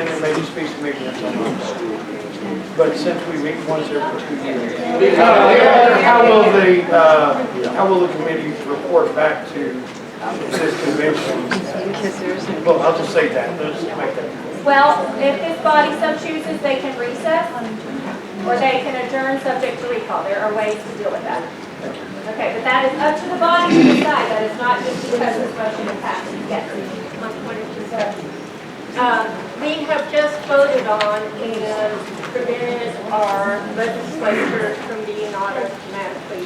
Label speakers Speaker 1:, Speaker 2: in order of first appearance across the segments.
Speaker 1: and there may just be some ignorance on our part. But since we meet once every 2 years, how will the committee report back to this convention? Well, I'll just say that. Let's make that.
Speaker 2: Well, if this body so chooses, they can recess, or they can adjourn subject to recall. There are ways to deal with that. Okay, but that is up to the body to decide. That is not just because this motion is passed. Yes.
Speaker 3: We have just voted on and prevented our legislators from being automatically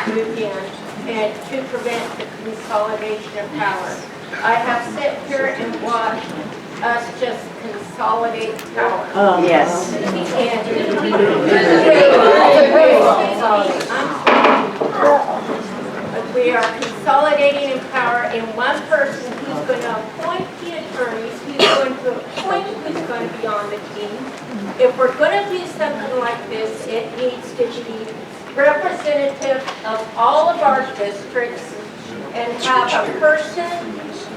Speaker 3: moved in and to prevent the consolidation of power. I have sat here and watched us just consolidate power.
Speaker 4: Yes.
Speaker 3: We are consolidating in power, and one person who's going to appoint the attorneys, who's going to appoint who's going to be on the team. If we're going to do something like this, it needs to be representative of all of our districts and have a person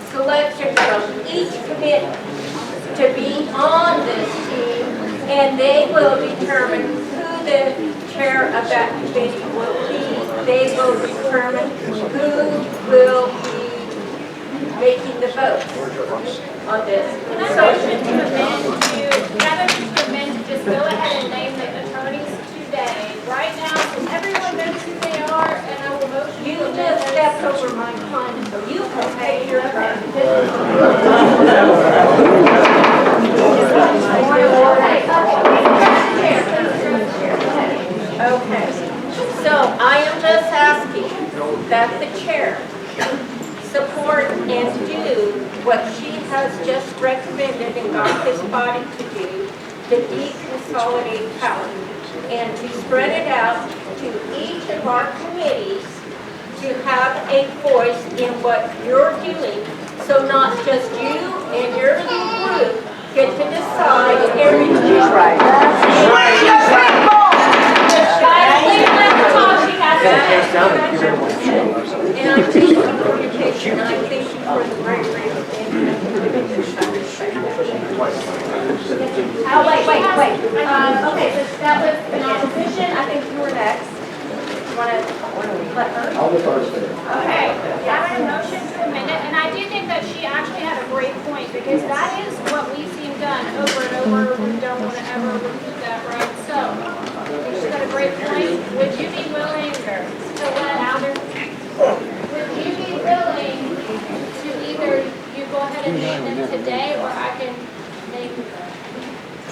Speaker 3: selected from each committee to be on this team, and they will determine who the chair of that committee will be. They will determine who will be making the votes on this.
Speaker 2: Can I motion to amend to just go ahead and name the attorneys today, right now, so everyone knows who they are, and I will motion.
Speaker 3: You just stepped over my time, so you can take your turn. Okay, so I am just asking that the chair support and do what she has just recommended and got this body to do, to deconsolidate power and to spread it out to each of our committees to have a voice in what you're doing, so not just you and your little group get to decide everything.
Speaker 4: She's right.
Speaker 3: And I thank you for your patience, and I thank you for the great reason.
Speaker 2: Wait. Okay, so that was an opposition. I think you were next. You want to let her?
Speaker 5: I'll defer to her.
Speaker 2: Okay. Yeah, I have a motion to amend it, and I do think that she actually had a great point, because that is what we've seen done over and over. We don't want to ever repeat that, right? So, I think she's got a great point. Would you be willing to either you go ahead and name them today, or I can name them?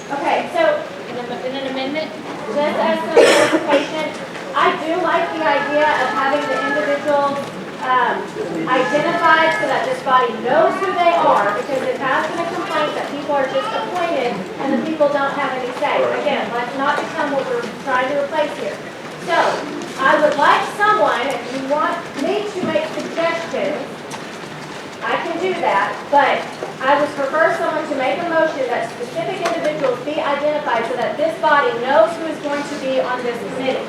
Speaker 2: Okay, so in an amendment, just as some clarification, I do like the idea of having the individuals identified so that this body knows who they are, because it has been a complaint that people are just appointed and the people don't have any say. Again, let's not become what we're trying to replace here. So, I would like someone, if you want me to make suggestions, I can do that, but I would prefer someone to make a motion that specific individuals be identified so that this body knows who is going to be on this committee.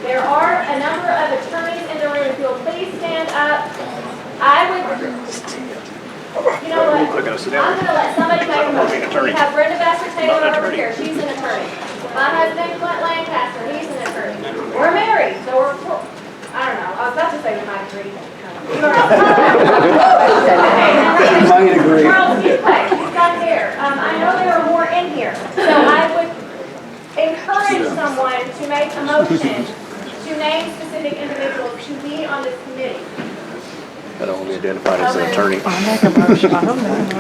Speaker 2: There are a number of attorneys in the room. If you'll please stand up. I would, you know what, I'm going to let somebody make a motion. We have Brenda Bassett-Taylor over here. She's an attorney. My husband, Clint Lancaster, he's an attorney. We're married, so we're, I don't know, I was about to say we might agree. Charles, he's got hair. I know there are more in here, so I would encourage someone to make a motion to name specific individuals to be on this committee.
Speaker 6: That only identified as an attorney.
Speaker 4: I'll make a motion.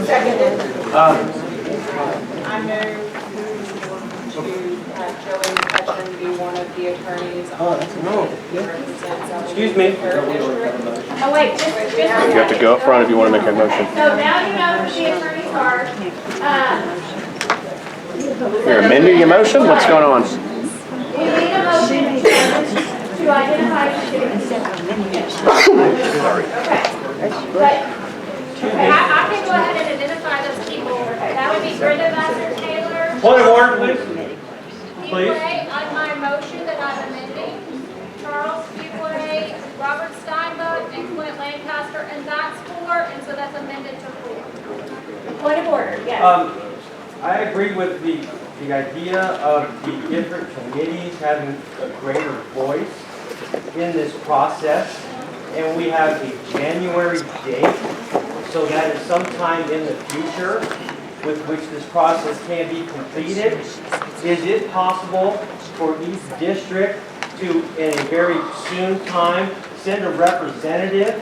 Speaker 3: Seconded.
Speaker 7: I move to Joey McCutcheon be one of the attorneys on the committee.
Speaker 1: Excuse me.
Speaker 2: Oh wait, just
Speaker 6: You have to go up front if you want to make a motion.
Speaker 2: so now you know who the attorneys are.
Speaker 6: You're amending your motion? What's going on?
Speaker 2: We need a motion to identify specific. Okay. But, okay, I can go ahead and identify those people. That would be Brenda Bassett-Taylor.
Speaker 1: Point of order, please.
Speaker 2: Bublé on my motion that I'm amending. Charles Bublé, Robert Steinbuck, and Clint Lancaster, and that's 4, and so that's amended to 4. Point of order, yes.
Speaker 4: I agree with the idea of the different committees having a greater voice in this process. And we have a January date, so that is sometime in the future with which this process can be completed. Is it possible for each district to, in a very soon time, send a representative?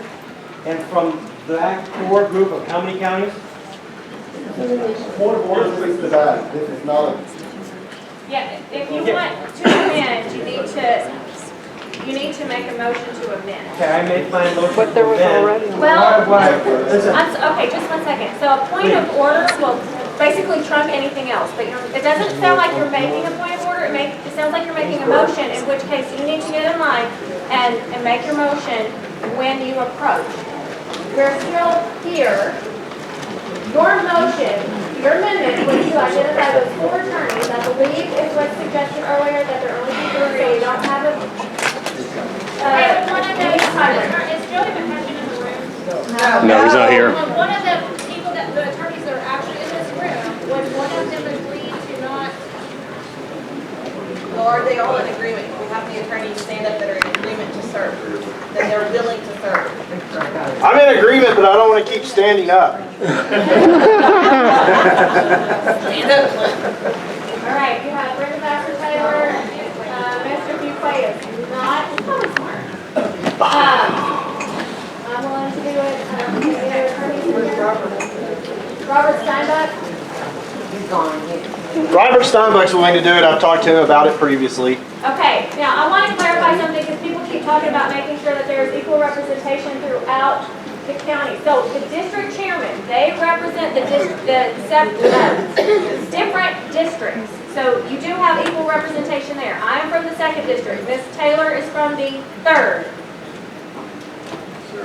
Speaker 4: And from that core group of how many counties?
Speaker 5: Point of order, please, that this is not a
Speaker 2: Yeah, if you want to amend, you need to make a motion to amend.
Speaker 4: Okay, I made my motion.
Speaker 8: But there was
Speaker 4: to amend.
Speaker 8: already.
Speaker 2: Well,
Speaker 4: Listen,
Speaker 2: okay, just 1 second. So a point of order will basically trump anything else, but it doesn't sound like you're making a point of order. It sounds like you're making a motion, in which case you need to get in line and make your motion when you approach. We're still here. Your motion, your amendment was to identify those 4 attorneys. I believe it was suggested earlier that there are only 2 or 3. You don't have a.
Speaker 9: Is Joey McCutcheon in the room?
Speaker 6: No, he's not here.
Speaker 9: One of the people the attorneys that are actually in this room, was one of them agreed to not?
Speaker 10: Well, are they all in agreement? We have the attorneys stand up that are in agreement to serve, that they're willing to serve.
Speaker 11: I'm in agreement, but I don't want to keep standing up.
Speaker 10: Stand up, Clint.
Speaker 2: All right, you have Brenda Baxter Taylor, Mr. Buquay is not, he's probably smart. I'm willing to do it, the other attorneys in here. Robert Steinbuck,
Speaker 11: Robert Steinbuck's willing to do it. I've talked to him about it previously.
Speaker 2: okay, now I want to clarify something because people keep talking about making sure that there's equal representation throughout the county. So the district chairman, they represent the different districts. So you do have equal representation there. I am from the 2nd district. Ms. Taylor is from the 3rd.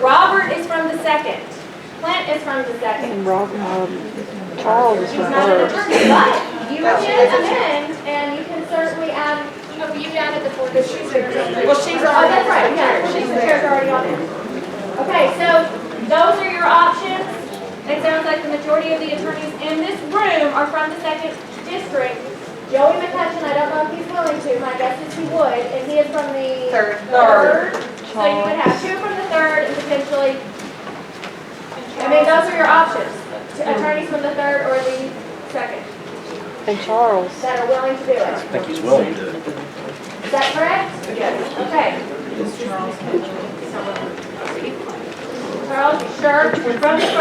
Speaker 2: Robert is from the 2nd. Clint is from the 2nd.
Speaker 8: And Charles is
Speaker 2: He's
Speaker 8: from
Speaker 2: not an
Speaker 8: first.
Speaker 2: attorney, but you can amend and you can certainly add.
Speaker 9: Oh, you added the 4 districts.
Speaker 10: Well, she's
Speaker 2: Oh,
Speaker 10: already.
Speaker 2: that's right, yeah, she's the chair's already on there. Okay, so those are your options. It sounds like the majority of the attorneys in this room are from the 2nd district. Joey McCutcheon, I don't know if he's willing to, my guess is he would, and he is from the
Speaker 10: Third.
Speaker 2: 3rd. So you would have 2 from the 3rd and potentially, I mean, those are your options. Attorneys from the 3rd or the 2nd
Speaker 8: And Charles.
Speaker 2: that are willing to do it.
Speaker 6: I think he's willing to do it.
Speaker 2: Is that correct? Yes. Okay. Charles, you sure? You're from the 1st.